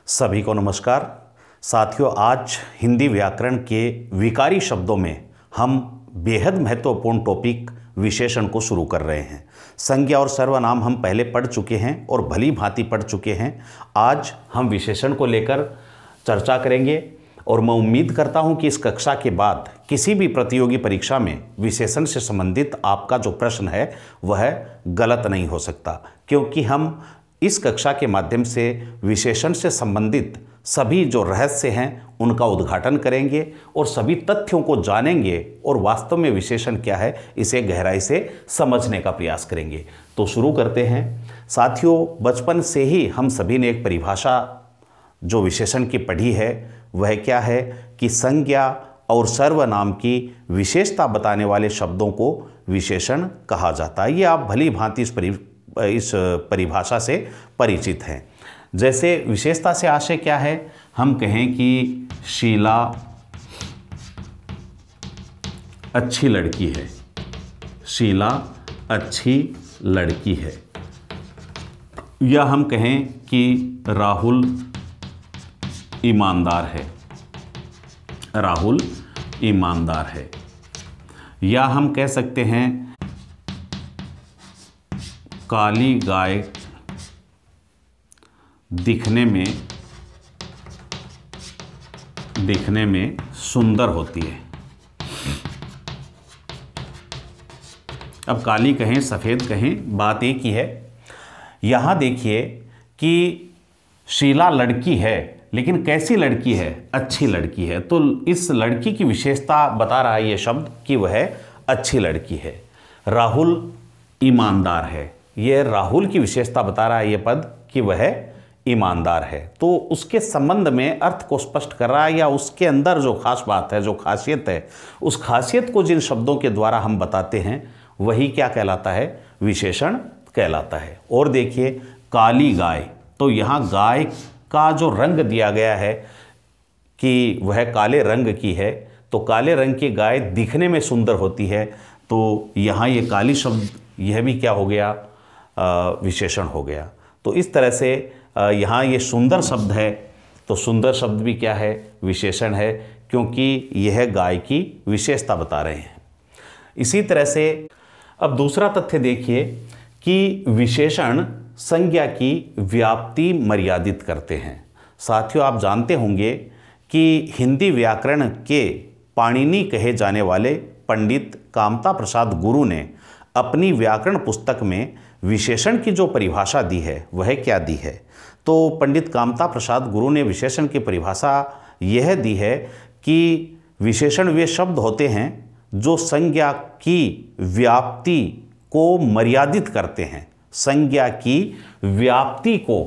सभी को नमस्कार। साथियों, आज हिंदी व्याकरण के विकारी शब्दों में हम बेहद महत्वपूर्ण टॉपिक विशेषण को शुरू कर रहे हैं। संज्ञा और सर्वनाम हम पहले पढ़ चुके हैं और भली भांति पढ़ चुके हैं। आज हम विशेषण को लेकर चर्चा करेंगे और मैं उम्मीद करता हूं कि इस कक्षा के बाद किसी भी प्रतियोगी परीक्षा में विशेषण से संबंधित आपका जो प्रश्न है वह गलत नहीं हो सकता, क्योंकि हम इस कक्षा के माध्यम से विशेषण से संबंधित सभी जो रहस्य हैं उनका उद्घाटन करेंगे और सभी तथ्यों को जानेंगे और वास्तव में विशेषण क्या है इसे गहराई से समझने का प्रयास करेंगे। तो शुरू करते हैं। साथियों, बचपन से ही हम सभी ने एक परिभाषा जो विशेषण की पढ़ी है वह क्या है कि संज्ञा और सर्वनाम की विशेषता बताने वाले शब्दों को विशेषण कहा जाता है। ये आप भली भांति इस परिभाषा से परिचित हैं। जैसे विशेषता से आशय क्या है, हम कहें कि शीला अच्छी लड़की है, शीला अच्छी लड़की है, या हम कहें कि राहुल ईमानदार है, राहुल ईमानदार है, या हम कह सकते हैं काली गाय दिखने में सुंदर होती है। अब काली कहें सफ़ेद कहें बात एक ही है। यहाँ देखिए कि शीला लड़की है, लेकिन कैसी लड़की है? अच्छी लड़की है। तो इस लड़की की विशेषता बता रहा है ये शब्द कि वह अच्छी लड़की है। राहुल ईमानदार है, ये राहुल की विशेषता बता रहा है ये पद कि वह ईमानदार है। तो उसके संबंध में अर्थ को स्पष्ट कर रहा है, या उसके अंदर जो खास बात है, जो खासियत है, उस खासियत को जिन शब्दों के द्वारा हम बताते हैं वही क्या कहलाता है? विशेषण कहलाता है। और देखिए काली गाय, तो यहाँ गाय का जो रंग दिया गया है कि वह काले रंग की है, तो काले रंग की गाय दिखने में सुंदर होती है। तो यहाँ ये काली शब्द यह भी क्या हो गया? विशेषण हो गया। तो इस तरह से यहाँ ये सुंदर शब्द है, तो सुंदर शब्द भी क्या है? विशेषण है, क्योंकि यह गाय की विशेषता बता रहे हैं। इसी तरह से अब दूसरा तथ्य देखिए कि विशेषण संज्ञा की व्याप्ति मर्यादित करते हैं। साथियों, आप जानते होंगे कि हिंदी व्याकरण के पाणिनि कहे जाने वाले पंडित कामता प्रसाद गुरु ने अपनी व्याकरण पुस्तक में विशेषण की जो परिभाषा दी है वह क्या दी है? तो पंडित कामता प्रसाद गुरु ने विशेषण की परिभाषा यह दी है कि विशेषण वे शब्द होते हैं जो संज्ञा की व्याप्ति को मर्यादित करते हैं, संज्ञा की व्याप्ति को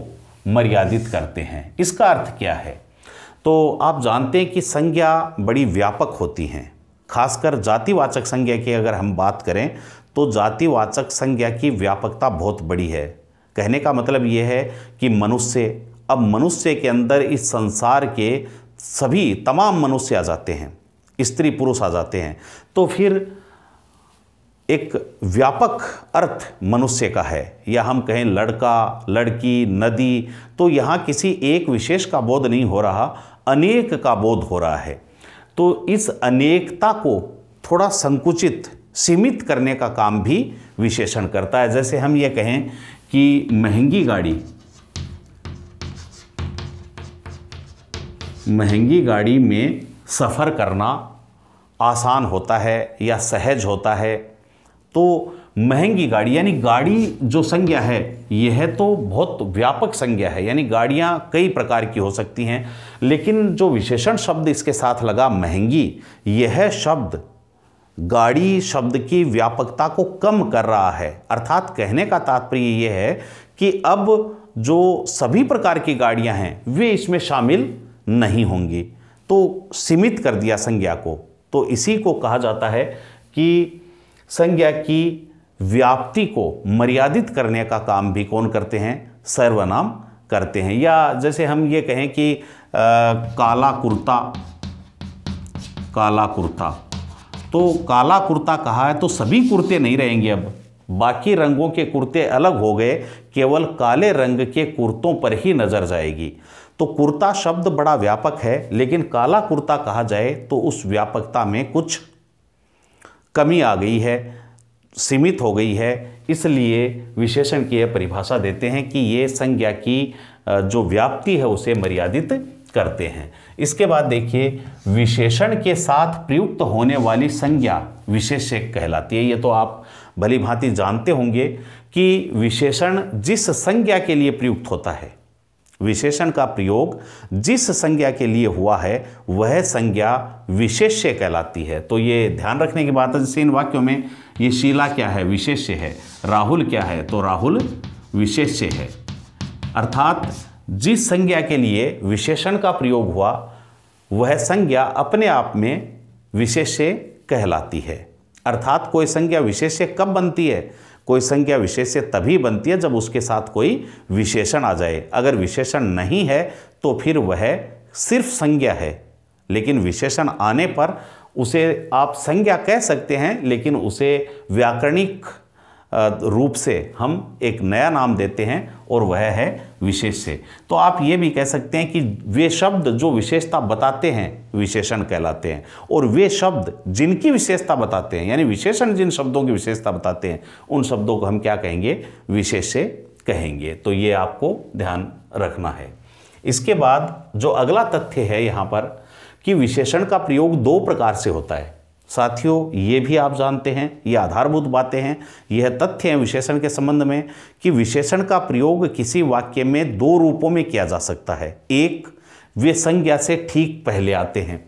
मर्यादित करते हैं। इसका अर्थ क्या है? तो आप जानते हैं कि संज्ञा बड़ी व्यापक होती हैं। खासकर जातिवाचक संज्ञा की अगर हम बात करें तो जातिवाचक संज्ञा की व्यापकता बहुत बड़ी है। कहने का मतलब यह है कि मनुष्य, अब मनुष्य के अंदर इस संसार के सभी तमाम मनुष्य आ जाते हैं, स्त्री पुरुष आ जाते हैं। तो फिर एक व्यापक अर्थ मनुष्य का है, या हम कहें लड़का लड़की नदी, तो यहाँ किसी एक विशेष का बोध नहीं हो रहा, अनेक का बोध हो रहा है। तो इस अनेकता को थोड़ा संकुचित सीमित करने का काम भी विशेषण करता है। जैसे हम ये कहें कि महंगी गाड़ी में सफ़र करना आसान होता है या सहज होता है। तो महंगी गाड़ी यानी गाड़ी जो संज्ञा है यह तो बहुत व्यापक संज्ञा है, यानी गाड़ियां कई प्रकार की हो सकती हैं। लेकिन जो विशेषण शब्द इसके साथ लगा महंगी, यह शब्द गाड़ी शब्द की व्यापकता को कम कर रहा है। अर्थात कहने का तात्पर्य यह है कि अब जो सभी प्रकार की गाड़ियां हैं वे इसमें शामिल नहीं होंगी। तो सीमित कर दिया संज्ञा को। तो इसी को कहा जाता है कि संज्ञा की व्याप्ति को मर्यादित करने का काम भी कौन करते हैं? सर्वनाम करते हैं। या जैसे हम ये कहें कि काला कुर्ता, तो काला कुर्ता कहा है तो सभी कुर्ते नहीं रहेंगे, अब बाकी रंगों के कुर्ते अलग हो गए, केवल काले रंग के कुर्तों पर ही नजर जाएगी। तो कुर्ता शब्द बड़ा व्यापक है, लेकिन काला कुर्ता कहा जाए तो उस व्यापकता में कुछ कमी आ गई है, सीमित हो गई है। इसलिए विशेषण की यह परिभाषा देते हैं कि ये संज्ञा की जो व्याप्ति है उसे मर्यादित करते हैं। इसके बाद देखिए, विशेषण के साथ प्रयुक्त होने वाली संज्ञा विशेष्य कहलाती है। ये तो आप भली भांति जानते होंगे कि विशेषण जिस संज्ञा के लिए प्रयुक्त होता है, विशेषण का प्रयोग जिस संज्ञा के लिए हुआ है वह संज्ञा विशेष्य कहलाती है। तो ये ध्यान रखने की बात है। जैसे इन वाक्यों में ये शीला क्या है, विशेष्य है। राहुल क्या है, तो राहुल विशेष्य है। अर्थात जिस संज्ञा के लिए विशेषण का प्रयोग हुआ वह संज्ञा अपने आप में विशेष्य कहलाती है। अर्थात कोई संज्ञा विशेष्य कब बनती है? कोई संज्ञा विशेष्य तभी बनती है जब उसके साथ कोई विशेषण आ जाए। अगर विशेषण नहीं है तो फिर वह सिर्फ संज्ञा है, लेकिन विशेषण आने पर उसे आप संज्ञा कह सकते हैं, लेकिन उसे व्याकरणिक रूप से हम एक नया नाम देते हैं और वह है विशेष्य। तो आप ये भी कह सकते हैं कि वे शब्द जो विशेषता बताते हैं विशेषण कहलाते हैं, और वे शब्द जिनकी विशेषता बताते हैं, यानी विशेषण जिन शब्दों की विशेषता बताते हैं उन शब्दों को हम क्या कहेंगे, विशेष्य कहेंगे। तो ये आपको ध्यान रखना है। इसके बाद जो अगला तथ्य है यहाँ पर कि विशेषण का प्रयोग दो प्रकार से होता है। साथियों, ये भी आप जानते हैं, ये आधारभूत बातें हैं, यह तथ्य हैं विशेषण के संबंध में कि विशेषण का प्रयोग किसी वाक्य में दो रूपों में किया जा सकता है। एक, वे संज्ञा से ठीक पहले आते हैं।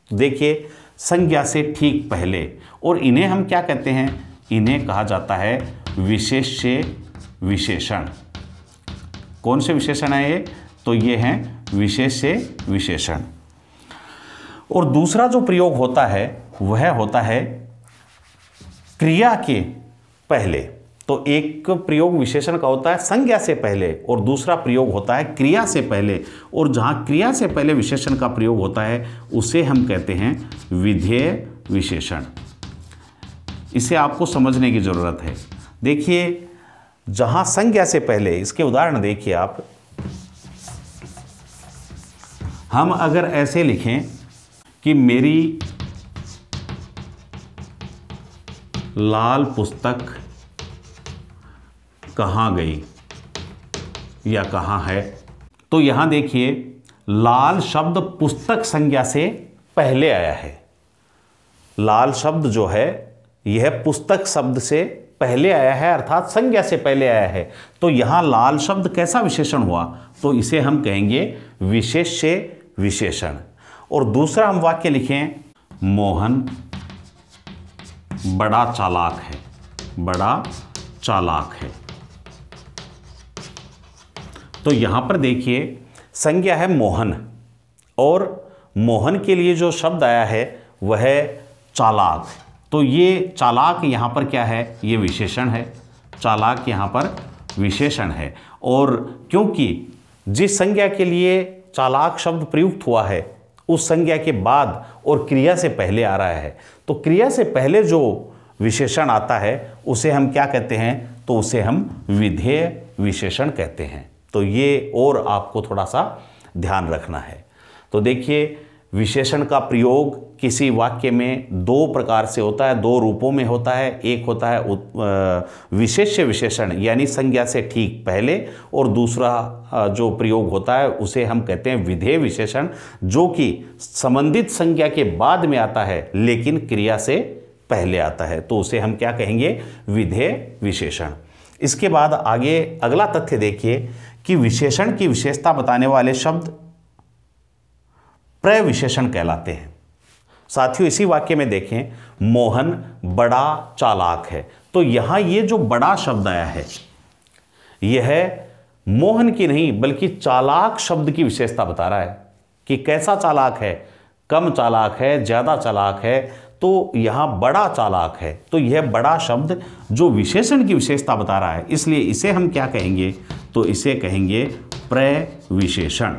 देखिए, संज्ञा से ठीक पहले, और इन्हें हम क्या कहते हैं? इन्हें कहा जाता है विशेष्य विशेषण। कौन से विशेषण है ये? तो ये हैं विशेष्य विशेषण। और दूसरा जो प्रयोग होता है वह होता है क्रिया के पहले। तो एक प्रयोग विशेषण का होता है संज्ञा से पहले और दूसरा प्रयोग होता है क्रिया से पहले। और जहां क्रिया से पहले विशेषण का प्रयोग होता है उसे हम कहते हैं विधेय विशेषण। इसे आपको समझने की जरूरत है। देखिए, जहां संज्ञा से पहले, इसके उदाहरण देखिए आप, हम अगर ऐसे लिखें कि मेरी लाल पुस्तक कहाँ गई या कहाँ है, तो यहां देखिए लाल शब्द पुस्तक संज्ञा से पहले आया है। लाल शब्द जो है यह पुस्तक शब्द से पहले आया है, अर्थात संज्ञा से पहले आया है। तो यहां लाल शब्द कैसा विशेषण हुआ? तो इसे हम कहेंगे विशेष्य विशेषण। और दूसरा हम वाक्य लिखें, मोहन बड़ा चालाक है, बड़ा चालाक है। तो यहां पर देखिए संज्ञा है मोहन, और मोहन के लिए जो शब्द आया है वह चालाक। तो ये चालाक यहां पर क्या है? ये विशेषण है। चालाक यहां पर विशेषण है। और क्योंकि जिस संज्ञा के लिए चालाक शब्द प्रयुक्त हुआ है उस संज्ञा के बाद और क्रिया से पहले आ रहा है, तो क्रिया से पहले जो विशेषण आता है उसे हम क्या कहते हैं? तो उसे हम विधेय विशेषण कहते हैं। तो ये और आपको थोड़ा सा ध्यान रखना है। तो देखिए, विशेषण का प्रयोग किसी वाक्य में दो प्रकार से होता है, दो रूपों में होता है। एक होता है विशेष्य विशेषण यानी संज्ञा से ठीक पहले, और दूसरा जो प्रयोग होता है उसे हम कहते हैं विधेय विशेषण, जो कि संबंधित संज्ञा के बाद में आता है लेकिन क्रिया से पहले आता है। तो उसे हम क्या कहेंगे? विधेय विशेषण। इसके बाद आगे अगला तथ्य देखिए कि विशेषण की विशेषता बताने वाले शब्द प्रविशेषण कहलाते हैं। साथियों, इसी वाक्य में देखें, मोहन बड़ा चालाक है। तो यहां ये जो बड़ा शब्द आया है यह मोहन की नहीं बल्कि चालाक शब्द की विशेषता बता रहा है कि कैसा चालाक है, कम चालाक है, ज्यादा चालाक है। तो यहां बड़ा चालाक है। तो यह बड़ा शब्द जो विशेषण की विशेषता बता रहा है, इसलिए इसे हम क्या कहेंगे? तो इसे कहेंगे प्रविशेषण।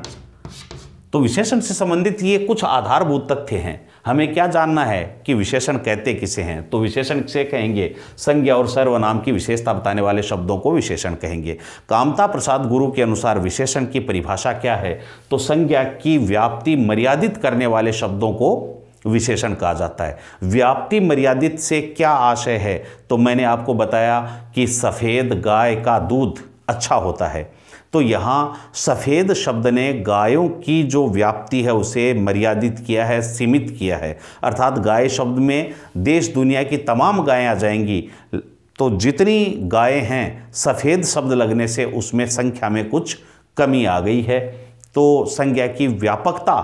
तो विशेषण से संबंधित ये कुछ आधारभूत तथ्य हैं। हमें क्या जानना है कि विशेषण कहते किसे हैं, तो विशेषण किसे कहेंगे, संज्ञा और सर्वनाम की विशेषता बताने वाले शब्दों को विशेषण कहेंगे। कामता प्रसाद गुरु के अनुसार विशेषण की परिभाषा क्या है, तो संज्ञा की व्याप्ति मर्यादित करने वाले शब्दों को विशेषण कहा जाता है। व्याप्ति मर्यादित से क्या आशय है, तो मैंने आपको बताया कि सफ़ेद गाय का दूध अच्छा होता है, तो यहाँ सफ़ेद शब्द ने गायों की जो व्याप्ति है उसे मर्यादित किया है, सीमित किया है। अर्थात गाय शब्द में देश दुनिया की तमाम गायें आ जाएंगी, तो जितनी गायें हैं सफ़ेद शब्द लगने से उसमें संख्या में कुछ कमी आ गई है, तो संज्ञा की व्यापकता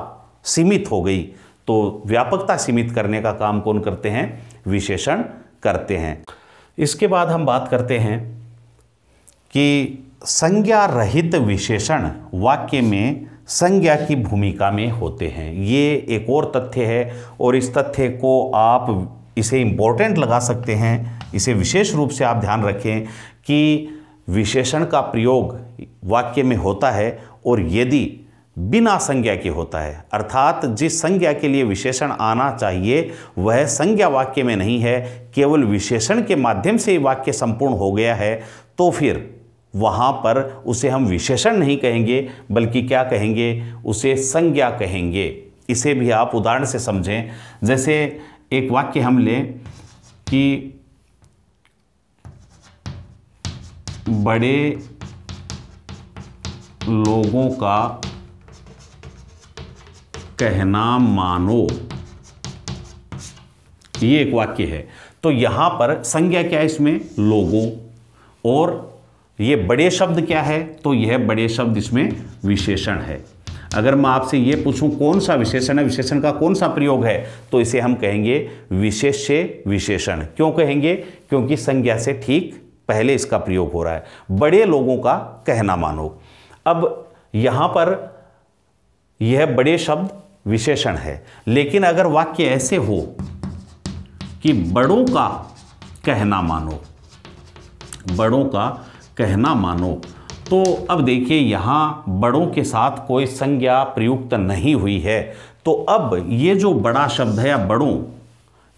सीमित हो गई। तो व्यापकता सीमित करने का काम कौन करते हैं, विशेषण करते हैं। इसके बाद हम बात करते हैं कि संज्ञा रहित विशेषण वाक्य में संज्ञा की भूमिका में होते हैं। ये एक और तथ्य है और इस तथ्य को आप इसे इम्पोर्टेंट लगा सकते हैं, इसे विशेष रूप से आप ध्यान रखें कि विशेषण का प्रयोग वाक्य में होता है और यदि बिना संज्ञा के होता है, अर्थात जिस संज्ञा के लिए विशेषण आना चाहिए वह संज्ञा वाक्य में नहीं है, केवल विशेषण के माध्यम से वाक्य संपूर्ण हो गया है, तो फिर वहाँ पर उसे हम विशेषण नहीं कहेंगे बल्कि क्या कहेंगे, उसे संज्ञा कहेंगे। इसे भी आप उदाहरण से समझें। जैसे एक वाक्य हम लें कि बड़े लोगों का कहना मानो, ये एक वाक्य है। तो यहां पर संज्ञा क्या है, इसमें लोगों, और ये बड़े शब्द क्या है, तो यह बड़े शब्द इसमें विशेषण है। अगर मैं आपसे ये पूछूं कौन सा विशेषण है, विशेषण का कौन सा प्रयोग है, तो इसे हम कहेंगे विशेष्य विशेषण। क्यों कहेंगे, क्योंकि संज्ञा से ठीक पहले इसका प्रयोग हो रहा है। बड़े लोगों का कहना मानो, अब यहां पर यह बड़े शब्द विशेषण है, लेकिन अगर वाक्य ऐसे हो कि बड़ों का कहना मानो, बड़ों का कहना मानो, तो अब देखिए यहाँ बड़ों के साथ कोई संज्ञा प्रयुक्त नहीं हुई है, तो अब ये जो बड़ा शब्द है या बड़ों,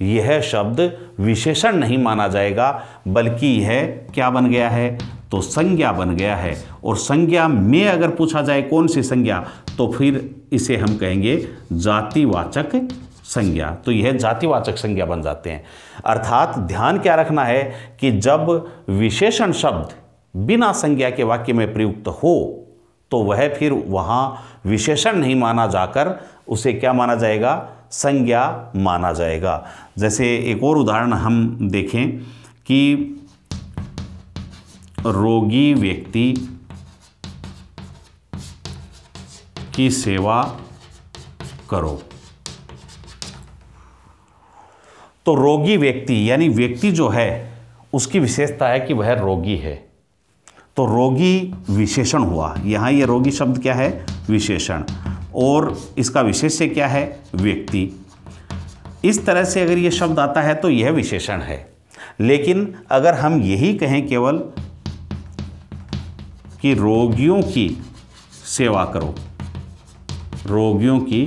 यह शब्द विशेषण नहीं माना जाएगा बल्कि यह क्या बन गया है, तो संज्ञा बन गया है। और संज्ञा में अगर पूछा जाए कौन सी संज्ञा, तो फिर इसे हम कहेंगे जातिवाचक संज्ञा। तो यह जातिवाचक संज्ञा बन जाते हैं। अर्थात ध्यान क्या रखना है कि जब विशेषण शब्द बिना संज्ञा के वाक्य में प्रयुक्त हो तो वह फिर वहाँ विशेषण नहीं माना जाकर उसे क्या माना जाएगा, संज्ञा माना जाएगा। जैसे एक और उदाहरण हम देखें कि रोगी व्यक्ति की सेवा करो, तो रोगी व्यक्ति यानी व्यक्ति जो है उसकी विशेषता है कि वह रोगी है, तो रोगी विशेषण हुआ। यहाँ ये रोगी शब्द क्या है, विशेषण, और इसका विशेष्य क्या है, व्यक्ति। इस तरह से अगर ये शब्द आता है तो यह विशेषण है। लेकिन अगर हम यही कहें केवल कि रोगियों की सेवा करो, रोगियों की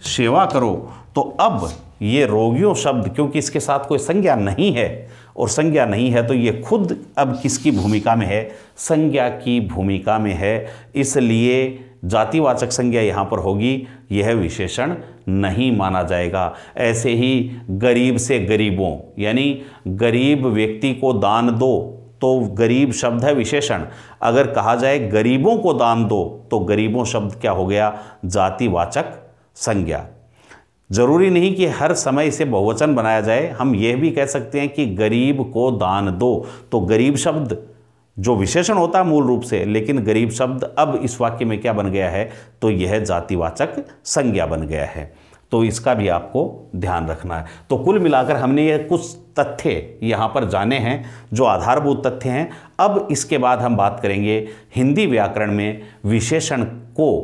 सेवा करो, तो अब ये रोगियों शब्द क्योंकि इसके साथ कोई संज्ञा नहीं है और संज्ञा नहीं है तो ये खुद अब किसकी भूमिका में है, संज्ञा की भूमिका में है, इसलिए जातिवाचक संज्ञा यहाँ पर होगी, यह विशेषण नहीं माना जाएगा। ऐसे ही गरीब से गरीबों यानी गरीब व्यक्ति को दान दो, तो गरीब शब्द है विशेषण। अगर कहा जाए गरीबों को दान दो तो गरीबों शब्द क्या हो गया, जातिवाचक संज्ञा। जरूरी नहीं कि हर समय इसे बहुवचन बनाया जाए, हम यह भी कह सकते हैं कि गरीब को दान दो, तो गरीब शब्द जो विशेषण होता है मूल रूप से, लेकिन गरीब शब्द अब इस वाक्य में क्या बन गया है, तो यह जातिवाचक संज्ञा बन गया है। तो इसका भी आपको ध्यान रखना है। तो कुल मिलाकर हमने ये कुछ तथ्य यहाँ पर जाने हैं जो आधारभूत तथ्य हैं। अब इसके बाद हम बात करेंगे हिंदी व्याकरण में विशेषण को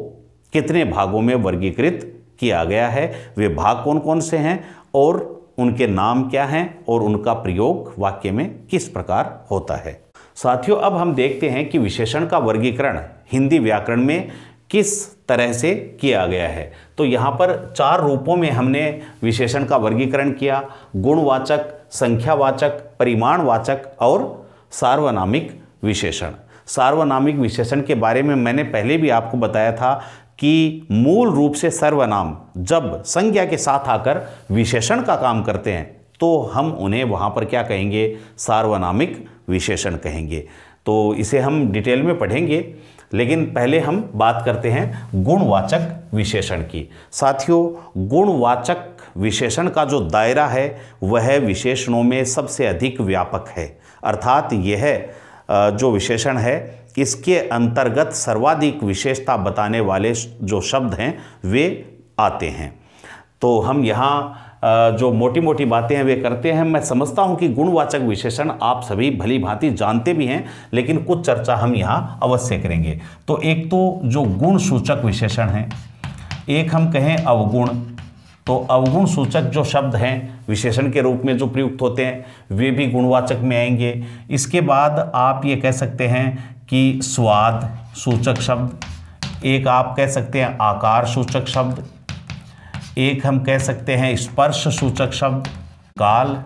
कितने भागों में वर्गीकृत किया गया है, वे भाग कौन कौन से हैं और उनके नाम क्या हैं और उनका प्रयोग वाक्य में किस प्रकार होता है। साथियों, अब हम देखते हैं कि विशेषण का वर्गीकरण हिंदी व्याकरण में किस तरह से किया गया है। तो यहाँ पर 4 रूपों में हमने विशेषण का वर्गीकरण किया: गुणवाचक, संख्यावाचक, परिमाणवाचक और सार्वनामिक विशेषण। सार्वनामिक विशेषण के बारे में मैंने पहले भी आपको बताया था कि मूल रूप से सर्वनाम जब संज्ञा के साथ आकर विशेषण का काम करते हैं तो हम उन्हें वहाँ पर क्या कहेंगे? सार्वनामिक विशेषण कहेंगे। तो इसे हम डिटेल में पढ़ेंगे, लेकिन पहले हम बात करते हैं गुणवाचक विशेषण की। साथियों, गुणवाचक विशेषण का जो दायरा है वह विशेषणों में सबसे अधिक व्यापक है, अर्थात यह जो विशेषण है इसके अंतर्गत सर्वाधिक विशेषता बताने वाले जो शब्द हैं वे आते हैं। तो हम यहाँ जो मोटी मोटी बातें हैं वे करते हैं। मैं समझता हूँ कि गुणवाचक विशेषण आप सभी भली भांति जानते भी हैं, लेकिन कुछ चर्चा हम यहाँ अवश्य करेंगे। तो एक तो जो गुण सूचक विशेषण हैं, एक हम कहें अवगुण। तो अवगुण सूचक जो शब्द हैं विशेषण के रूप में जो प्रयुक्त होते हैं वे भी गुणवाचक में आएंगे। इसके बाद आप ये कह सकते हैं कि स्वाद सूचक शब्द, एक आप कह सकते हैं आकार सूचक शब्द, एक हम कह सकते हैं स्पर्श सूचक शब्द, काल,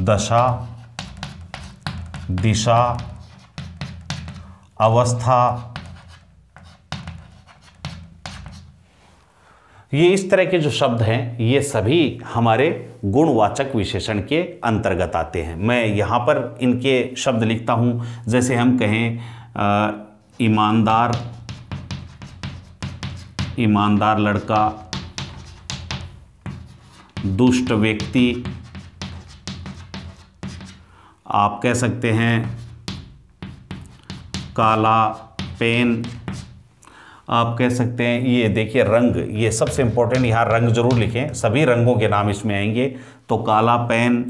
दशा, दिशा, अवस्था। ये इस तरह के जो शब्द हैं ये सभी हमारे गुणवाचक विशेषण के अंतर्गत आते हैं। मैं यहाँ पर इनके शब्द लिखता हूँ। जैसे हम कहें ईमानदार, ईमानदार लड़का, दुष्ट व्यक्ति, आप कह सकते हैं काला पेन, आप कह सकते हैं ये देखिए रंग, ये सबसे इंपॉर्टेंट, यहाँ रंग जरूर लिखें, सभी रंगों के नाम इसमें आएंगे। तो काला पेन,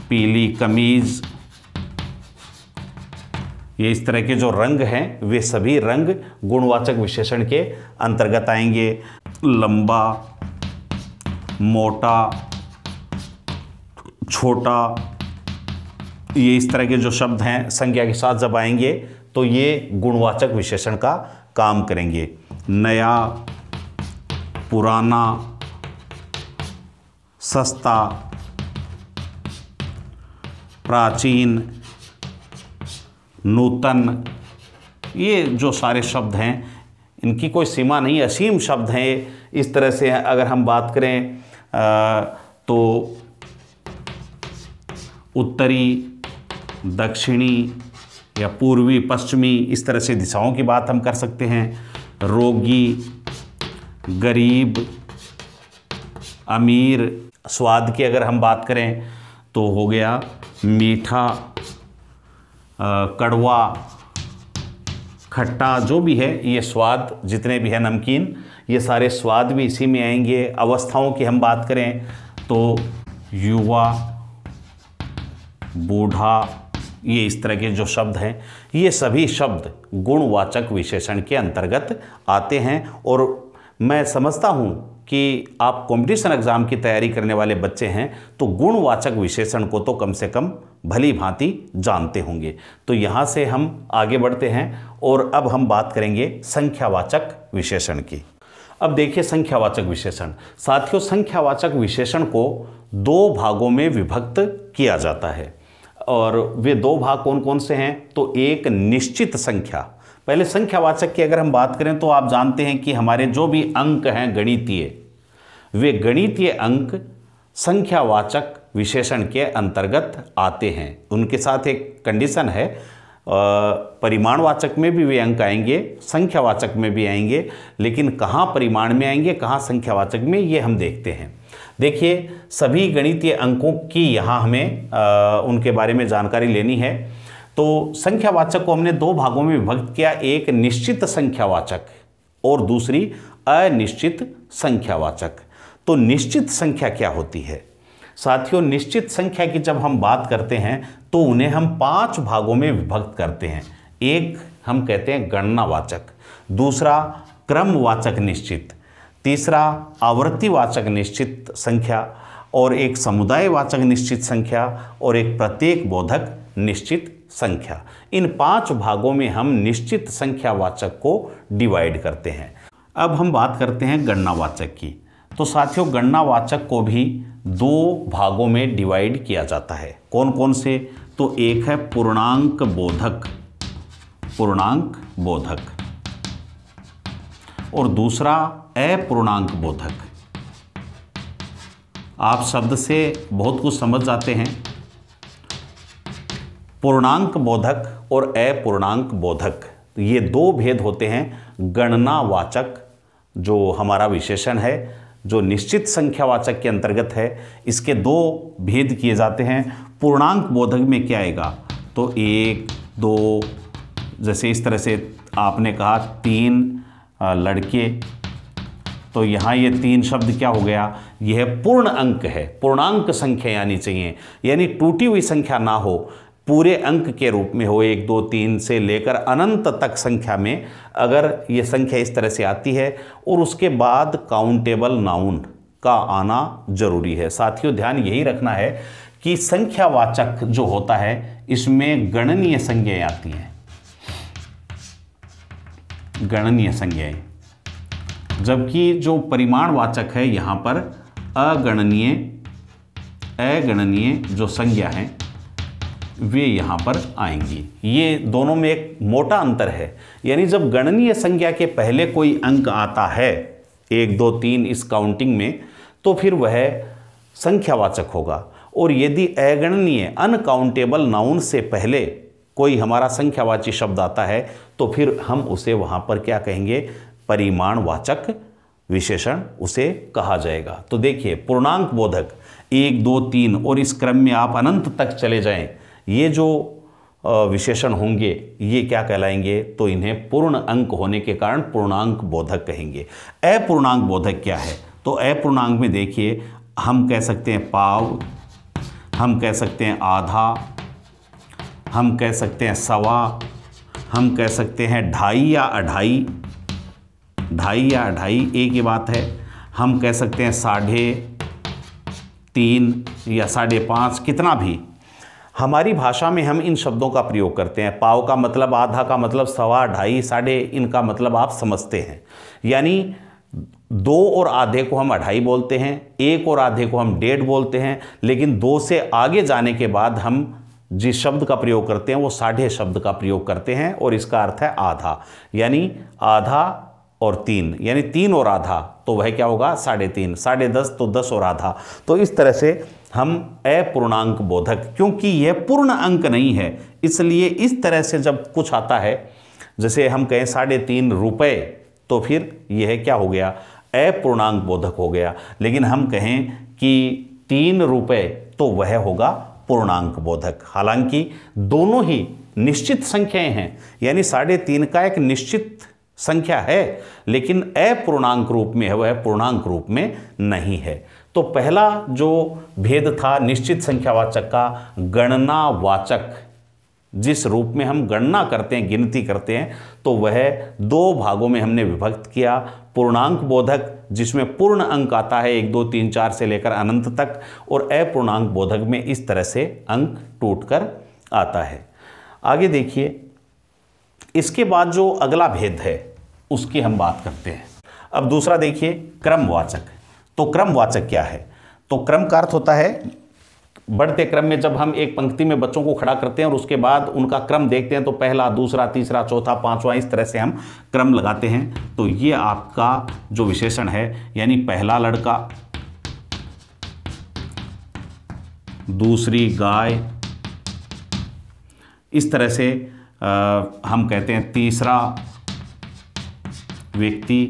पीली कमीज, ये इस तरह के जो रंग हैं वे सभी रंग गुणवाचक विशेषण के अंतर्गत आएंगे। लंबा, मोटा, छोटा, ये इस तरह के जो शब्द हैं संज्ञा के साथ जब आएंगे तो ये गुणवाचक विशेषण का काम करेंगे। नया, पुराना, सस्ता, प्राचीन, नूतन, ये जो सारे शब्द हैं इनकी कोई सीमा नहीं, असीम शब्द हैं। इस तरह से अगर हम बात करें तो उत्तरी, दक्षिणी या पूर्वी, पश्चिमी, इस तरह से दिशाओं की बात हम कर सकते हैं। रोगी, गरीब, अमीर। स्वाद की अगर हम बात करें तो हो गया मीठा, कड़वा, खट्टा, जो भी है ये स्वाद जितने भी है, नमकीन, ये सारे स्वाद भी इसी में आएंगे। अवस्थाओं की हम बात करें तो युवा, बूढ़ा, ये इस तरह के जो शब्द हैं ये सभी शब्द गुणवाचक विशेषण के अंतर्गत आते हैं। और मैं समझता हूँ कि आप कंपटीशन एग्ज़ाम की तैयारी करने वाले बच्चे हैं तो गुणवाचक विशेषण को तो कम से कम भली भांति जानते होंगे। तो यहाँ से हम आगे बढ़ते हैं और अब हम बात करेंगे संख्यावाचक विशेषण की। अब देखिए संख्यावाचक विशेषण। साथियों, संख्यावाचक विशेषण को 2 भागों में विभक्त किया जाता है और वे 2 भाग कौन कौन से हैं? तो एक निश्चित संख्या। पहले संख्यावाचक की अगर हम बात करें तो आप जानते हैं कि हमारे जो भी अंक हैं गणितीय, वे गणितीय अंक संख्यावाचक विशेषण के अंतर्गत आते हैं। उनके साथ एक कंडीशन है, परिमाणवाचक में भी वे अंक आएंगे, संख्यावाचक में भी आएंगे, लेकिन कहाँ परिमाण में आएंगे, कहाँ संख्यावाचक में, ये हम देखते हैं। देखिए, सभी गणितीय अंकों की यहाँ हमें उनके बारे में जानकारी लेनी है। तो संख्यावाचक को हमने 2 भागों में विभक्त किया, एक निश्चित संख्यावाचक और दूसरी अनिश्चित संख्यावाचक। तो निश्चित संख्या क्या होती है? साथियों, निश्चित संख्या की जब हम बात करते हैं तो उन्हें हम 5 भागों में विभक्त करते हैं। एक हम कहते हैं गणनावाचक, दूसरा क्रमवाचक निश्चित, तीसरा आवृत्तिवाचक निश्चित संख्या, और एक समुदायवाचक निश्चित संख्या, और एक प्रत्येक बोधक निश्चित संख्या। इन 5 भागों में हम निश्चित संख्यावाचक को डिवाइड करते हैं। अब हम बात करते हैं गणनावाचक की। तो साथियों, गणनावाचक को भी 2 भागों में डिवाइड किया जाता है। कौन कौन से? तो एक है पूर्णांक बोधक, पूर्णांक बोधक, और दूसरा अपूर्णांक बोधक। आप शब्द से बहुत कुछ समझ जाते हैं। पूर्णांक बोधक और अपूर्णांक बोधक, ये 2 भेद होते हैं गणनावाचक, जो हमारा विशेषण है, जो निश्चित संख्यावाचक के अंतर्गत है। इसके 2 भेद किए जाते हैं। पूर्णांक बोधक में क्या आएगा? तो 1, 2, जैसे इस तरह से आपने कहा 3 लड़के, तो यहाँ ये 3 शब्द क्या हो गया? यह पूर्ण अंक है, पूर्णांक संख्या आनी चाहिए, यानी टूटी हुई संख्या ना हो, पूरे अंक के रूप में हो। 1, 2, 3 से लेकर अनंत तक संख्या में अगर ये संख्या इस तरह से आती है, और उसके बाद काउंटेबल नाउन का आना जरूरी है। साथियों, ध्यान यही रखना है कि संख्यावाचक जो होता है इसमें गणनीय संज्ञाएं आती हैं, गणनीय संज्ञाएं, जबकि जो परिमाणवाचक है यहाँ पर अगणनीय जो संज्ञा हैं वे यहाँ पर आएंगी। ये दोनों में एक मोटा अंतर है। यानी जब गणनीय संज्ञा के पहले कोई अंक आता है 1, 2, 3 इस काउंटिंग में, तो फिर वह संख्यावाचक होगा। और यदि अगणनीय अनकाउंटेबल नाउन से पहले कोई हमारा संख्यावाची शब्द आता है, तो फिर हम उसे वहाँ पर क्या कहेंगे? परिमाणवाचक विशेषण उसे कहा जाएगा। तो देखिए, पूर्णांक बोधक 1, 2, 3 और इस क्रम में आप अनंत तक चले जाएं, ये जो विशेषण होंगे ये क्या कहलाएंगे? तो इन्हें पूर्ण अंक होने के कारण पूर्णांक बोधक कहेंगे। अपूर्णांक बोधक क्या है? तो अपूर्णांक में देखिए, हम कह सकते हैं पाव, हम कह सकते हैं आधा, हम कह सकते हैं सवा, हम कह सकते हैं 2.5 या 2.5, 2.5 या 2.5 एक ही बात है। हम कह सकते हैं 3.5 या 5.5, कितना भी। हमारी भाषा में हम इन शब्दों का प्रयोग करते हैं। पाव का मतलब आधा, का मतलब सवा, 2.5, 2.5, इनका मतलब आप समझते हैं। यानी 2 और आधे को हम 2.5 बोलते हैं, 1 और आधे को हम 1.5 बोलते हैं, लेकिन 2 से आगे जाने के बाद हम जिस शब्द का प्रयोग करते हैं वो 1.5 शब्द का प्रयोग करते हैं, और इसका अर्थ है आधा। यानी आधा और 3, यानी 3 और आधा, तो वह क्या होगा? 3.5, 10.5 तो 10 और आधा। तो इस तरह से हम अपूर्णांक बोधक, क्योंकि यह पूर्ण अंक नहीं है, इसलिए इस तरह से जब कुछ आता है, जैसे हम कहें 3.5 रुपए, तो फिर यह क्या हो गया? अपूर्णांक बोधक हो गया। लेकिन हम कहें कि 3 रुपए, तो वह होगा पूर्णांक बोधक। हालांकि दोनों ही निश्चित संख्याएं हैं, यानी 3.5 का एक निश्चित संख्या है, लेकिन अपूर्णांक रूप में है, वह पूर्णांक रूप में नहीं है। तो पहला जो भेद था निश्चित संख्यावाचक का, गणनावाचक, जिस रूप में हम गणना करते हैं, गिनती करते हैं, तो वह 2 भागों में हमने विभक्त किया। पूर्णांक बोधक जिसमें पूर्ण अंक आता है 1, 2, 3, 4 से लेकर अनंत तक, और अपूर्णांक बोधक में इस तरह से अंक टूटकर आता है। आगे देखिए, इसके बाद जो अगला भेद है उसकी हम बात करते हैं। अब दूसरा देखिए, क्रमवाचक। तो क्रमवाचक क्या है? तो क्रम का अर्थ होता है बढ़ते क्रम में जब हम एक पंक्ति में बच्चों को खड़ा करते हैं और उसके बाद उनका क्रम देखते हैं, तो पहला, दूसरा, तीसरा, चौथा, पांचवा, इस तरह से हम क्रम लगाते हैं। तो ये आपका जो विशेषण है, यानी पहला लड़का, दूसरी गाय, इस तरह से हम कहते हैं तीसरा व्यक्ति,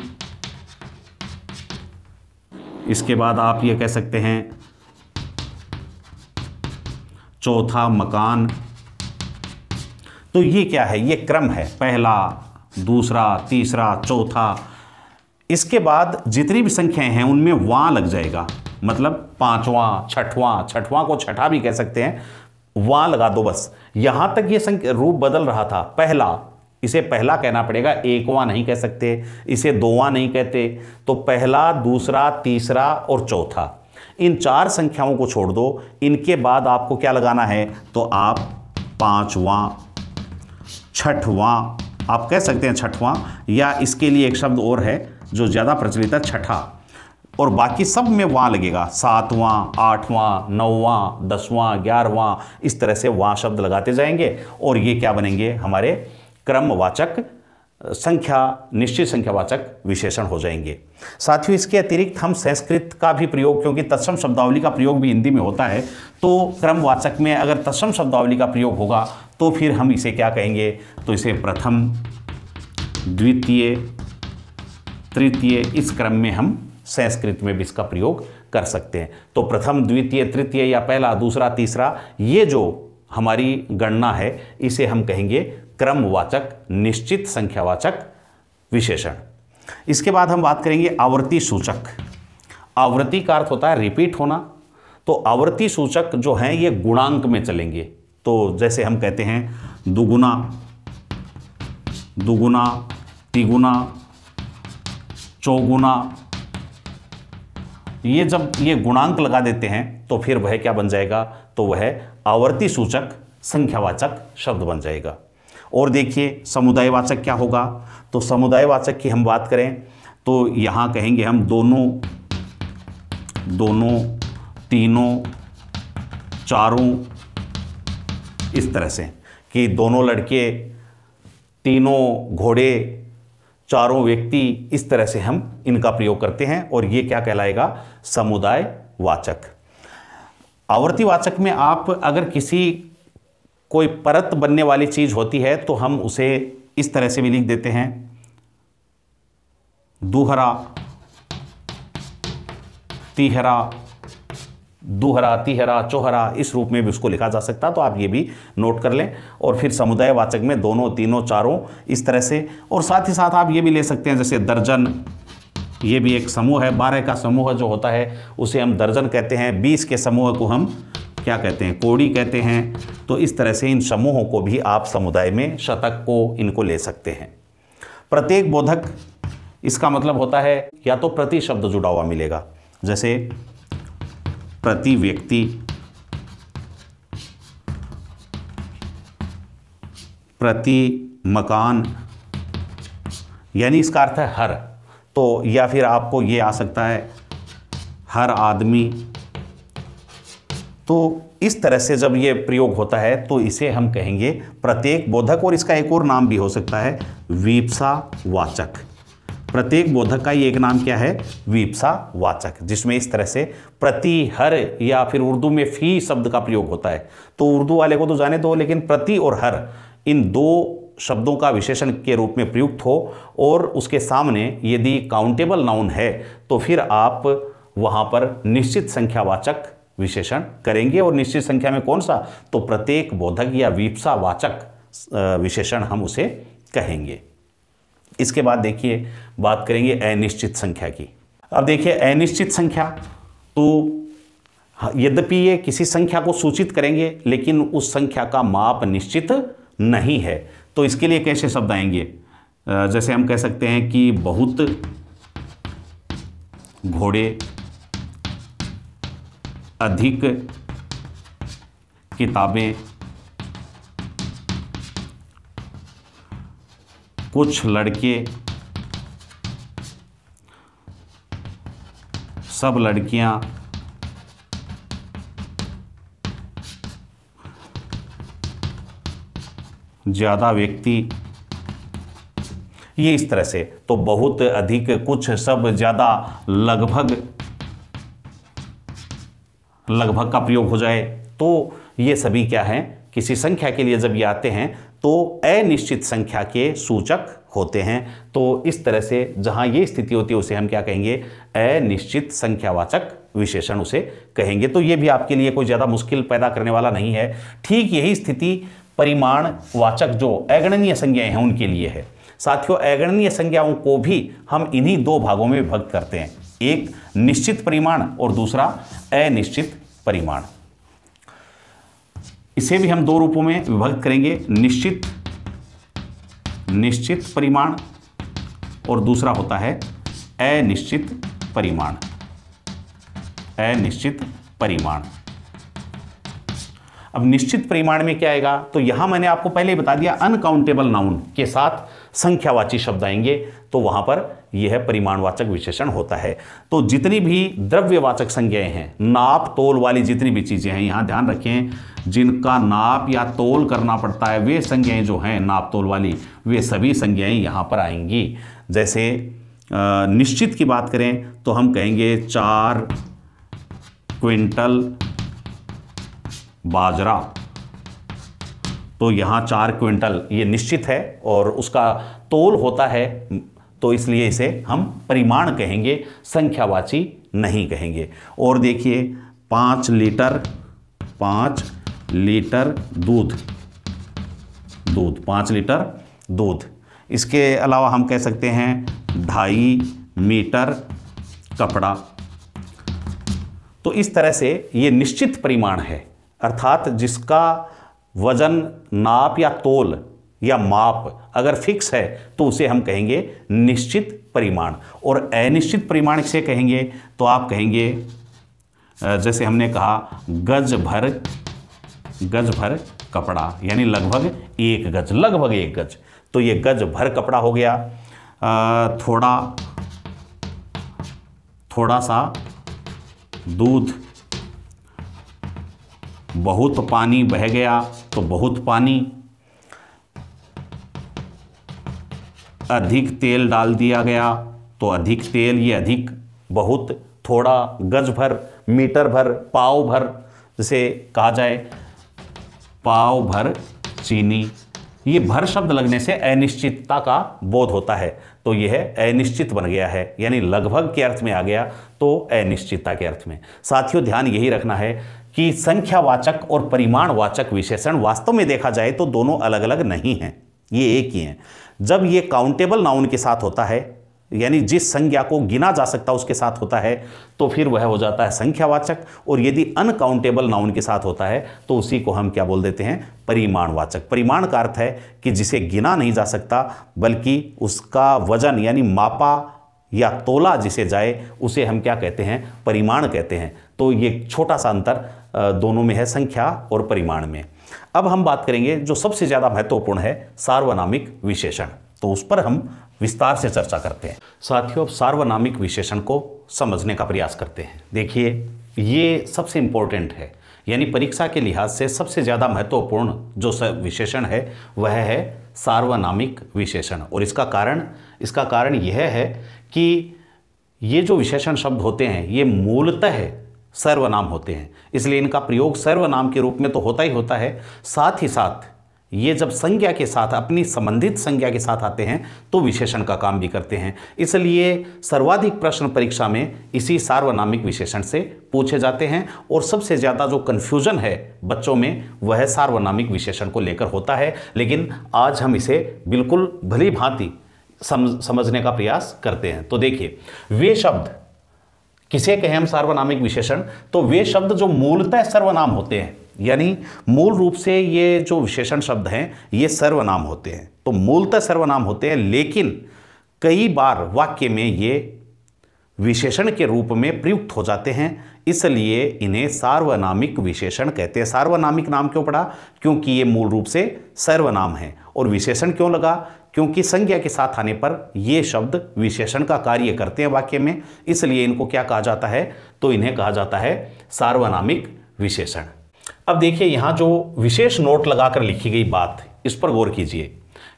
इसके बाद आप ये कह सकते हैं चौथा मकान। तो ये क्या है? ये क्रम है, पहला, दूसरा, तीसरा, चौथा। इसके बाद जितनी भी संख्याएं हैं उनमें वां लग जाएगा, मतलब पांचवां, छठवां को छठा भी कह सकते हैं, वां लगा दो बस। यहां तक ये संख्या रूप बदल रहा था। पहला, इसे पहला कहना पड़ेगा, एकवां नहीं कह सकते, इसे दोवां नहीं कहते। तो पहला, दूसरा, तीसरा और चौथा, इन 4 संख्याओं को छोड़ दो। इनके बाद आपको क्या लगाना है? तो आप पांचवां, छठवां, आप कह सकते हैं छठवां, या इसके लिए एक शब्द और है जो ज़्यादा प्रचलित है, छठा, और बाकी सब में वां लगेगा, सातवां, आठवां, नौवां, 10वां, 11वां, इस तरह से वां शब्द लगाते जाएंगे और ये क्या बनेंगे, हमारे क्रमवाचक संख्या, निश्चित संख्यावाचक विशेषण हो जाएंगे। साथियों, इसके अतिरिक्त हम संस्कृत का भी प्रयोग, क्योंकि तत्सम शब्दावली का प्रयोग भी हिंदी में होता है, तो क्रमवाचक में अगर तत्सम शब्दावली का प्रयोग होगा तो फिर हम इसे क्या कहेंगे, तो इसे प्रथम, द्वितीय, तृतीय, इस क्रम में हम संस्कृत में भी इसका प्रयोग कर सकते हैं। तो प्रथम, द्वितीय, तृतीय या पहला, दूसरा, तीसरा, ये जो हमारी गणना है इसे हम कहेंगे क्रमवाचक निश्चित संख्यावाचक विशेषण। इसके बाद हम बात करेंगे आवर्ती सूचक। आवर्ती का अर्थ होता है रिपीट होना, तो आवर्ती सूचक जो हैं ये गुणांक में चलेंगे। तो जैसे हम कहते हैं दुगुना, दुगुना, तिगुना, चौगुना, ये जब ये गुणांक लगा देते हैं तो फिर वह क्या बन जाएगा, तो वह आवर्ती सूचक संख्यावाचक शब्द बन जाएगा। और देखिए समुदायवाचक क्या होगा, तो समुदायवाचक की हम बात करें तो यहाँ कहेंगे हम दोनों, दोनों, तीनों, चारों, इस तरह से कि दोनों लड़के, तीनों घोड़े, चारों व्यक्ति, इस तरह से हम इनका प्रयोग करते हैं और ये क्या कहलाएगा, समुदायवाचक। आवर्तीवाचक में आप अगर किसी कोई परत बनने वाली चीज होती है तो हम उसे इस तरह से भी लिख देते हैं, दूहरा, तीहरा, दूहरा, तीहरा, चौहरा, इस रूप में भी उसको लिखा जा सकता है, तो आप ये भी नोट कर लें। और फिर समुदायवाचक में दोनों, तीनों, चारों, इस तरह से। और साथ ही साथ आप ये भी ले सकते हैं जैसे दर्जन, ये भी एक समूह है, 12 का समूह जो होता है उसे हम दर्जन कहते हैं, 20 के समूह को हम क्या कहते हैं, कोड़ी कहते हैं। तो इस तरह से इन समूहों को भी आप समुदाय में, शतक को, इनको ले सकते हैं। प्रत्येक बोधक, इसका मतलब होता है या तो प्रति शब्द जुड़ा हुआ मिलेगा, जैसे प्रति व्यक्ति, प्रति मकान, यानी इसका अर्थ है हर, तो या फिर आपको ये आ सकता है हर आदमी। तो इस तरह से जब ये प्रयोग होता है तो इसे हम कहेंगे प्रत्येक बोधक, और इसका एक और नाम भी हो सकता है वीप्सावाचक। प्रत्येक बोधक का ये एक नाम क्या है, वीप्सावाचक, जिसमें इस तरह से प्रति, हर, या फिर उर्दू में फी शब्द का प्रयोग होता है। तो उर्दू वाले को तो जाने दो, लेकिन प्रति और हर, इन दो शब्दों का विशेषण के रूप में प्रयुक्त हो और उसके सामने यदि काउंटेबल नाउन है तो फिर आप वहाँ पर निश्चित संख्यावाचक विशेषण करेंगे। और निश्चित संख्या में कौन सा, तो प्रत्येक बोधक या वीप्सावाचक विशेषण हम उसे कहेंगे। इसके बाद देखिए बात करेंगे अनिश्चित संख्या की। अब देखिए अनिश्चित संख्या, तो यद्यपि ये किसी संख्या को सूचित करेंगे लेकिन उस संख्या का माप निश्चित नहीं है, तो इसके लिए कैसे शब्द आएंगे, जैसे हम कह सकते हैं कि बहुत घोड़े, अधिक किताबें, कुछ लड़के, सब लड़कियां, ज़्यादा व्यक्ति, ये इस तरह से। तो बहुत, अधिक, कुछ, सब, ज़्यादा, लगभग, लगभग का प्रयोग हो जाए, तो ये सभी क्या हैं, किसी संख्या के लिए जब ये आते हैं तो अनिश्चित संख्या के सूचक होते हैं। तो इस तरह से जहां ये स्थिति होती है उसे हम क्या कहेंगे, अनिश्चित संख्यावाचक विशेषण उसे कहेंगे। तो ये भी आपके लिए कोई ज़्यादा मुश्किल पैदा करने वाला नहीं है। ठीक यही स्थिति परिमाणवाचक जो अगणनीय संज्ञाएं हैं उनके लिए है। साथियों, अगणनीय संज्ञाओं को भी हम इन्हीं दो भागों में विभक्त करते हैं, एक निश्चित परिमाण और दूसरा अनिश्चित परिमाण। इसे भी हम दो रूपों में विभक्त करेंगे, निश्चित परिमाण और दूसरा होता है अनिश्चित परिमाण। अब निश्चित परिमाण में क्या आएगा, तो यहां मैंने आपको पहले ही बता दिया अनकाउंटेबल नाउन के साथ संख्यावाची शब्द आएंगे तो वहां पर यह परिमाणवाचक विशेषण होता है। तो जितनी भी द्रव्यवाचक संज्ञाएं हैं, नाप तोल वाली जितनी भी चीजें हैं, यहां ध्यान रखें जिनका नाप या तोल करना पड़ता है वे संज्ञाएं जो हैं नाप तोल वाली, वे सभी संज्ञाएं यहां पर आएंगी। जैसे निश्चित की बात करें तो हम कहेंगे 4 क्विंटल बाजरा, तो यहां 4 क्विंटल ये निश्चित है और उसका तोल होता है, तो इसलिए इसे हम परिमाण कहेंगे, संख्यावाची नहीं कहेंगे। और देखिए 5 लीटर दूध, 5 लीटर दूध। इसके अलावा हम कह सकते हैं 2.5 मीटर कपड़ा। तो इस तरह से ये निश्चित परिमाण है, अर्थात जिसका वजन, नाप या तोल या माप अगर फिक्स है तो उसे हम कहेंगे निश्चित परिमाण। और अनिश्चित परिमाण से कहेंगे तो आप कहेंगे जैसे हमने कहा गज भर कपड़ा, यानी लगभग 1 गज, लगभग 1 गज, तो ये गज भर कपड़ा हो गया। थोड़ा सा दूध, बहुत पानी बह गया तो बहुत पानी, अधिक तेल डाल दिया गया तो अधिक तेल, ये अधिक, बहुत, थोड़ा, गज भर, मीटर भर, पाव भर, जैसे कहा जाए पाव भर चीनी। ये भर शब्द लगने से अनिश्चितता का बोध होता है, तो यह अनिश्चित बन गया है, यानी लगभग के अर्थ में आ गया तो अनिश्चितता के अर्थ में। साथियों ध्यान यही रखना है कि संख्यावाचक और परिमाणवाचक विशेषण वास्तव में देखा जाए तो दोनों अलग अलग नहीं हैं, ये एक ही हैं। जब ये काउंटेबल नाउन के साथ होता है, यानी जिस संज्ञा को गिना जा सकता उसके साथ होता है, तो फिर वह हो जाता है संख्यावाचक, और यदि अनकाउंटेबल नाउन के साथ होता है तो उसी को हम क्या बोल देते हैं, परिमाणवाचक। परिमाण का अर्थ है कि जिसे गिना नहीं जा सकता बल्कि उसका वजन यानी मापा या तोला जिसे जाए उसे हम क्या कहते हैं, परिमाण कहते हैं। तो ये छोटा सा अंतर दोनों में है, संख्या और परिमाण में। अब हम बात करेंगे जो सबसे ज़्यादा महत्वपूर्ण है, सार्वनामिक विशेषण, तो उस पर हम विस्तार से चर्चा करते हैं। साथियों अब सार्वनामिक विशेषण को समझने का प्रयास करते हैं। देखिए ये सबसे इम्पोर्टेंट है, यानी परीक्षा के लिहाज से सबसे ज़्यादा महत्वपूर्ण जो विशेषण है वह है सार्वनामिक विशेषण। और इसका कारण यह है कि ये जो विशेषण शब्द होते हैं ये मूलतः सर्वनाम होते हैं, इसलिए इनका प्रयोग सर्वनाम के रूप में तो होता ही होता है, साथ ही साथ ये जब संज्ञा के साथ, अपनी संबंधित संज्ञा के साथ आते हैं तो विशेषण का काम भी करते हैं। इसलिए सर्वाधिक प्रश्न परीक्षा में इसी सार्वनामिक विशेषण से पूछे जाते हैं, और सबसे ज़्यादा जो कन्फ्यूजन है बच्चों में वह सार्वनामिक विशेषण को लेकर होता है। लेकिन आज हम इसे बिल्कुल भली भांति समझने का प्रयास करते हैं। तो देखिए वे शब्द, किसे कहें हम सार्वनामिक विशेषण, तो वे शब्द जो मूलतः सर्वनाम होते हैं, यानी मूल रूप से ये जो विशेषण शब्द हैं ये सर्वनाम होते हैं, तो मूलतः सर्वनाम होते हैं, लेकिन कई बार वाक्य में ये विशेषण के रूप में प्रयुक्त हो जाते हैं, इसलिए इन्हें सार्वनामिक विशेषण कहते हैं। सार्वनामिक नाम क्यों पड़ा, क्योंकि ये मूल रूप से सर्वनाम है। और विशेषण क्यों लगा, क्योंकि संज्ञा के साथ आने पर ये शब्द विशेषण का कार्य करते हैं वाक्य में, इसलिए इनको क्या कहा जाता है, तो इन्हें कहा जाता है सार्वनामिक विशेषण। अब देखिए यहाँ जो विशेष नोट लगाकर लिखी गई बात, इस पर गौर कीजिए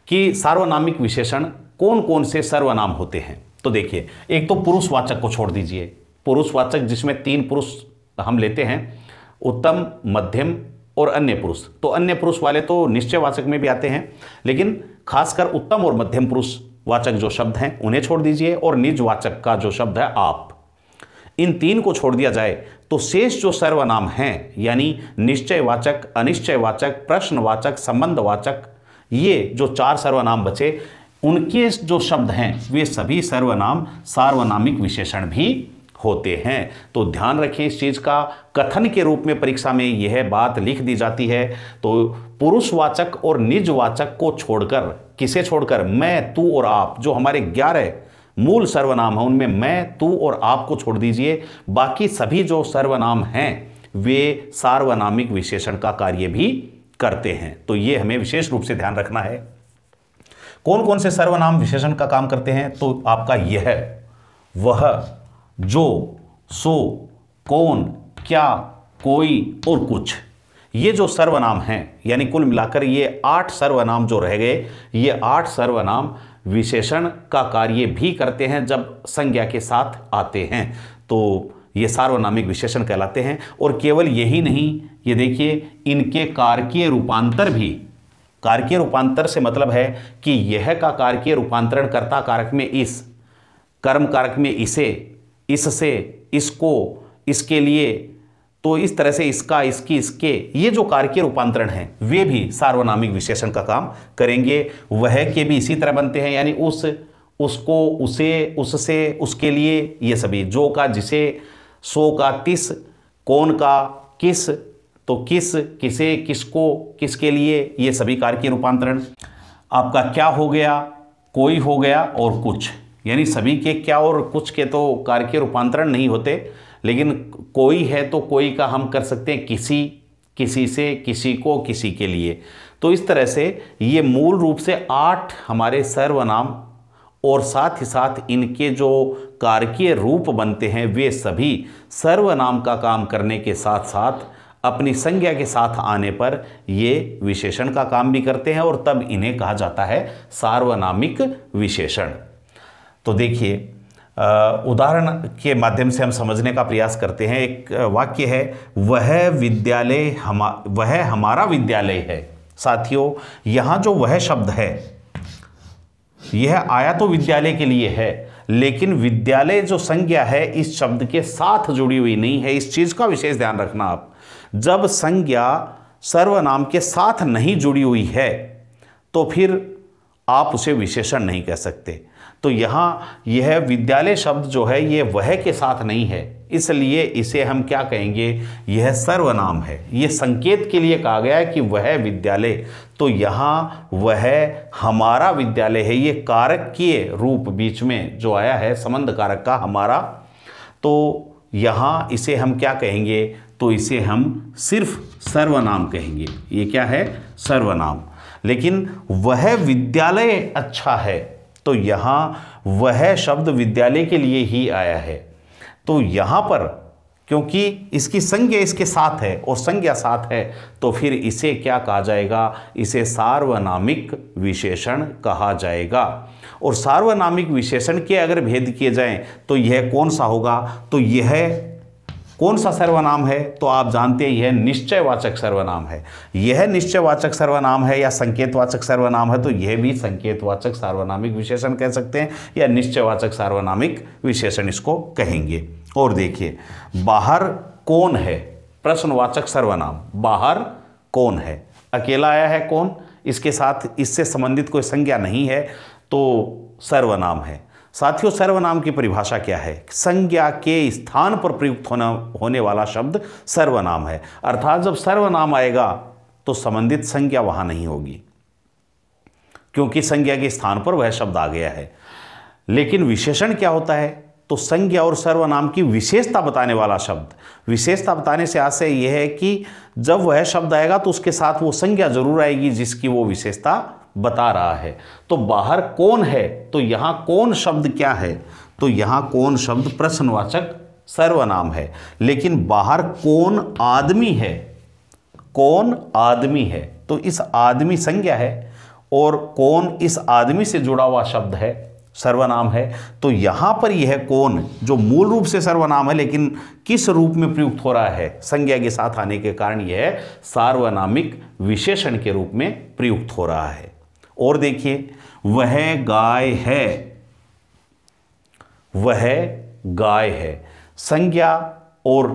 कि सार्वनामिक विशेषण कौन कौन से सर्वनाम होते हैं। तो देखिए एक तो पुरुषवाचक को छोड़ दीजिए, पुरुषवाचक जिसमें 3 पुरुष हम लेते हैं, उत्तम, मध्यम और अन्य पुरुष। तो अन्य पुरुष वाले तो निश्चयवाचक में भी आते हैं, लेकिन खासकर उत्तम और मध्यम पुरुष वाचक जो शब्द हैं उन्हें छोड़ दीजिए, और निजवाचक का जो शब्द है आप, इन 3 को छोड़ दिया जाए तो शेष जो सर्वनाम हैं, यानी निश्चयवाचक, अनिश्चयवाचक, प्रश्नवाचक, संबंधवाचक, ये जो 4 सर्वनाम बचे, उनके जो शब्द हैं वे सभी सर्वनाम सार्वनामिक विशेषण भी होते हैं। तो ध्यान रखें इस चीज़ का, कथन के रूप में परीक्षा में यह बात लिख दी जाती है। तो पुरुषवाचक और निजवाचक को छोड़कर, किसे छोड़कर, मैं, तू और आप, जो हमारे 11 मूल सर्वनाम है उनमें मैं, तू और आप को छोड़ दीजिए, बाकी सभी जो सर्वनाम हैं वे सार्वनामिक विशेषण का कार्य भी करते हैं। तो ये हमें विशेष रूप से ध्यान रखना है। कौन कौन से सर्वनाम विशेषण का काम करते हैं? तो आपका यह, वह, जो, सो, कौन, क्या, कोई और कुछ, ये जो सर्वनाम हैं, यानी कुल मिलाकर ये 8 सर्वनाम जो रह गए, ये 8 सर्वनाम विशेषण का कार्य भी करते हैं जब संज्ञा के साथ आते हैं। तो ये सार्वनामिक विशेषण कहलाते हैं। और केवल यही नहीं, ये देखिए इनके कारकीय रूपांतर भी, कारकीय रूपांतर से मतलब है कि यह का कारकीय रूपांतरण कर्ता कारक में इस, कर्म कारक में इसे, इससे, इसको, इसके लिए, तो इस तरह से इसका, इसकी, इसके, ये जो कारकीय रूपांतरण हैं वे भी सार्वनामिक विशेषण का काम करेंगे। वह के भी इसी तरह बनते हैं, यानी उस, उसको, उसे, उससे, उसके लिए, ये सभी, जो का जिसे, सो का तिस, कौन का किस, तो किस, किसे, किसको, किसके लिए, ये सभी कारकीय रूपांतरण। आपका क्या हो गया, कोई हो गया और कुछ, यानी सभी के क्या और कुछ के तो कारकीय रूपांतरण नहीं होते, लेकिन कोई है तो कोई का हम कर सकते हैं किसी, किसी से, किसी को, किसी के लिए। तो इस तरह से ये मूल रूप से 8 हमारे सर्वनाम और साथ ही साथ इनके जो कारकीय रूप बनते हैं वे सभी सर्वनाम का काम करने के साथ साथ अपनी संज्ञा के साथ आने पर ये विशेषण का काम भी करते हैं और तब इन्हें कहा जाता है सार्वनामिक विशेषण। तो देखिए उदाहरण के माध्यम से हम समझने का प्रयास करते हैं। एक वाक्य है, वह विद्यालय वह हमारा विद्यालय है। साथियों, यहाँ जो वह शब्द है यह आया तो विद्यालय के लिए है, लेकिन विद्यालय जो संज्ञा है इस शब्द के साथ जुड़ी हुई नहीं है। इस चीज का विशेष ध्यान रखना आप। जब संज्ञा सर्वनाम के साथ नहीं जुड़ी हुई है तो फिर आप उसे विशेषण नहीं कह सकते। तो यहाँ यह विद्यालय शब्द जो है ये वह के साथ नहीं है, इसलिए इसे हम क्या कहेंगे, यह सर्वनाम है। यह संकेत के लिए कहा गया है कि वह विद्यालय, तो यहाँ वह हमारा विद्यालय है। ये कारकीय रूप बीच में जो आया है संबंध कारक का हमारा, तो यहाँ इसे हम क्या कहेंगे, तो इसे हम सिर्फ सर्वनाम कहेंगे। ये क्या है, सर्वनाम। लेकिन वह विद्यालय अच्छा है, तो यहाँ वह शब्द विद्यालय के लिए ही आया है। तो यहाँ पर क्योंकि इसकी संज्ञा इसके साथ है और संज्ञा साथ है, तो फिर इसे क्या कहा जाएगा, इसे सार्वनामिक विशेषण कहा जाएगा। और सार्वनामिक विशेषण के अगर भेद किए जाएं तो यह कौन सा होगा, तो यह कौन सा सर्वनाम है, तो आप जानते हैं यह निश्चयवाचक सर्वनाम है। यह निश्चयवाचक सर्वनाम है या संकेतवाचक सर्वनाम है, तो यह भी संकेतवाचक सार्वनामिक विशेषण कह सकते हैं या निश्चयवाचक सार्वनामिक विशेषण इसको कहेंगे। और देखिए, बाहर कौन है, प्रश्नवाचक सर्वनाम, बाहर कौन है, अकेला आया है कौन, इसके साथ इससे संबंधित कोई संज्ञा नहीं है, तो सर्वनाम है। साथियों, सर्वनाम की परिभाषा क्या है, संज्ञा के स्थान पर प्रयुक्त होने वाला शब्द सर्वनाम है। अर्थात जब सर्वनाम आएगा तो संबंधित संज्ञा वहां नहीं होगी, क्योंकि संज्ञा के स्थान पर वह शब्द आ गया है। लेकिन विशेषण क्या होता है, तो संज्ञा और सर्वनाम की विशेषता बताने वाला शब्द। विशेषता बताने से आशय यह है कि जब वह शब्द आएगा तो उसके साथ वो संज्ञा जरूर आएगी जिसकी वो विशेषता बता रहा है। तो बाहर कौन है, तो यहां कौन शब्द क्या है, तो यहां कौन शब्द प्रश्नवाचक सर्वनाम है। लेकिन बाहर कौन आदमी है, कौन आदमी है, तो इस आदमी संज्ञा है और कौन इस आदमी से जुड़ा हुआ शब्द है, सर्वनाम है। तो यहां पर यह कौन जो मूल रूप से सर्वनाम है लेकिन किस रूप में प्रयुक्त हो रहा है, संज्ञा के साथ आने के कारण यह सार्वनामिक विशेषण के रूप में प्रयुक्त हो रहा है। और देखिए, वह गाय है, वह गाय है, संज्ञा और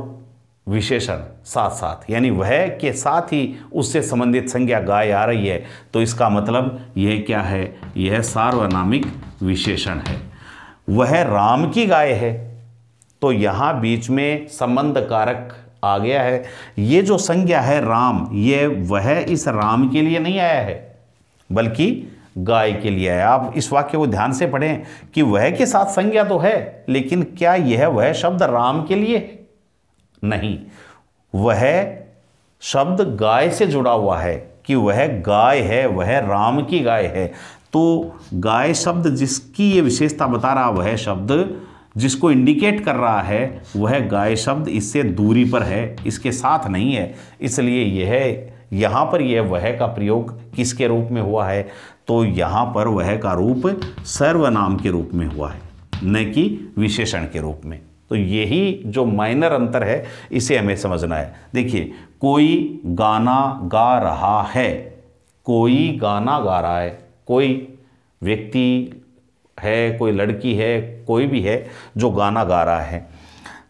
विशेषण साथ साथ, यानी वह के साथ ही उससे संबंधित संज्ञा गाय आ रही है, तो इसका मतलब यह क्या है, यह सार्वनामिक विशेषण है। वह राम की गाय है, तो यहां बीच में संबंध कारक आ गया है। ये जो संज्ञा है राम, ये वह इस राम के लिए नहीं आया है बल्कि गाय के लिए आया। आप इस वाक्य को ध्यान से पढ़ें कि वह के साथ संज्ञा तो है, लेकिन क्या यह वह शब्द राम के लिए है? नहीं, वह शब्द गाय से जुड़ा हुआ है कि वह गाय है, वह राम की गाय है। तो गाय शब्द जिसकी ये विशेषता बता रहा, वह शब्द जिसको इंडिकेट कर रहा है, वह गाय शब्द इससे दूरी पर है, इसके साथ नहीं है। इसलिए यह यहाँ पर यह वह का प्रयोग किसके रूप में हुआ है? तो यहाँ पर वह का रूप सर्वनाम के रूप में हुआ है, न कि विशेषण के रूप में। तो यही जो माइनर अंतर है, इसे हमें समझना है। देखिए, कोई गाना गा रहा है, कोई गाना गा रहा है, कोई व्यक्ति है, कोई लड़की है, कोई भी है जो गाना गा रहा है।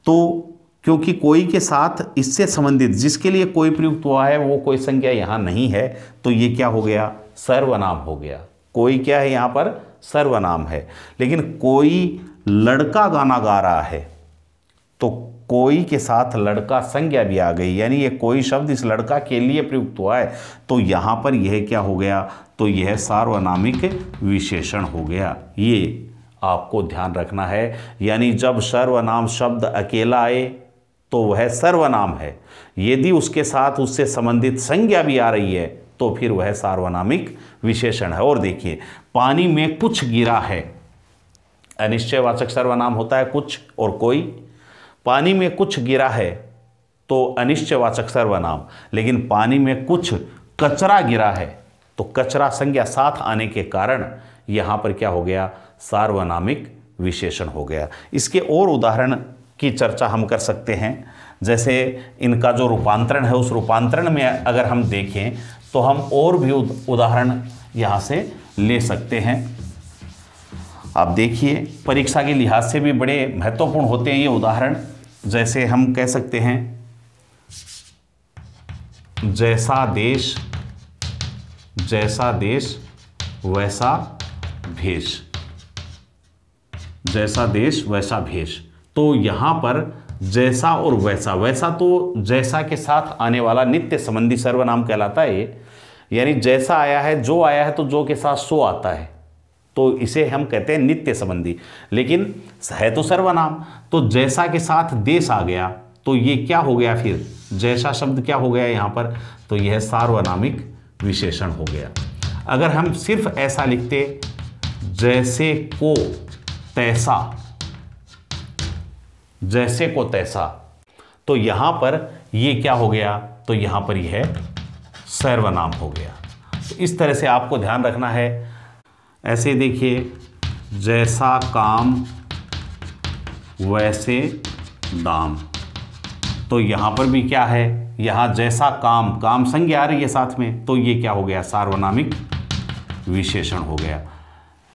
तो क्योंकि कोई के साथ इससे संबंधित जिसके लिए कोई प्रयुक्त हुआ है, वो कोई संज्ञा यहाँ नहीं है, तो ये क्या हो गया? सर्वनाम हो गया। कोई क्या है यहाँ पर? सर्वनाम है। लेकिन कोई लड़का गाना गा रहा है, तो कोई के साथ लड़का संज्ञा भी आ गई, यानी ये कोई शब्द इस लड़का के लिए प्रयुक्त हुआ है, तो यहाँ पर यह क्या हो गया? तो यह सार्वनामिक विशेषण हो गया। ये आपको ध्यान रखना है। यानी जब सर्वनाम शब्द अकेला आए तो वह सर्वनाम है, यदि उसके साथ उससे संबंधित संज्ञा भी आ रही है तो फिर वह सार्वनामिक विशेषण है। और देखिए, पानी में कुछ गिरा है, अनिश्चयवाचक सर्वनाम होता है कुछ और कोई। पानी में कुछ गिरा है तो अनिश्चयवाचक सर्वनाम, लेकिन पानी में कुछ कचरा गिरा है तो कचरा संज्ञा साथ आने के कारण यहाँ पर क्या हो गया? सार्वनामिक विशेषण हो गया। इसके और उदाहरण की चर्चा हम कर सकते हैं। जैसे इनका जो रूपांतरण है, उस रूपांतरण में अगर हम देखें तो हम और भी उदाहरण यहाँ से ले सकते हैं। आप देखिए, परीक्षा के लिहाज से भी बड़े महत्वपूर्ण होते हैं ये उदाहरण। जैसे हम कह सकते हैं, जैसा देश वैसा भेष, जैसा देश वैसा भेष। तो यहाँ पर जैसा और वैसा, वैसा तो जैसा के साथ आने वाला नित्य संबंधी सर्वनाम कहलाता है ये। यानी जैसा आया है, जो आया है, तो जो के साथ सो आता है, तो इसे हम कहते हैं नित्य संबंधी। लेकिन है तो सर्वनाम, तो जैसा के साथ देश आ गया तो ये क्या हो गया? फिर जैसा शब्द क्या हो गया यहाँ पर? तो यह सार्वनामिक विशेषण हो गया। अगर हम सिर्फ ऐसा लिखते, जैसे को तैसा, जैसे को तैसा, तो यहां पर ये क्या हो गया? तो यहां पर यह सर्वनाम हो गया। तो इस तरह से आपको ध्यान रखना है। ऐसे देखिए, जैसा काम वैसे दाम, तो यहां पर भी क्या है? यहां जैसा काम, काम संज्ञा आ रही है साथ में, तो ये क्या हो गया? सार्वनामिक विशेषण हो गया।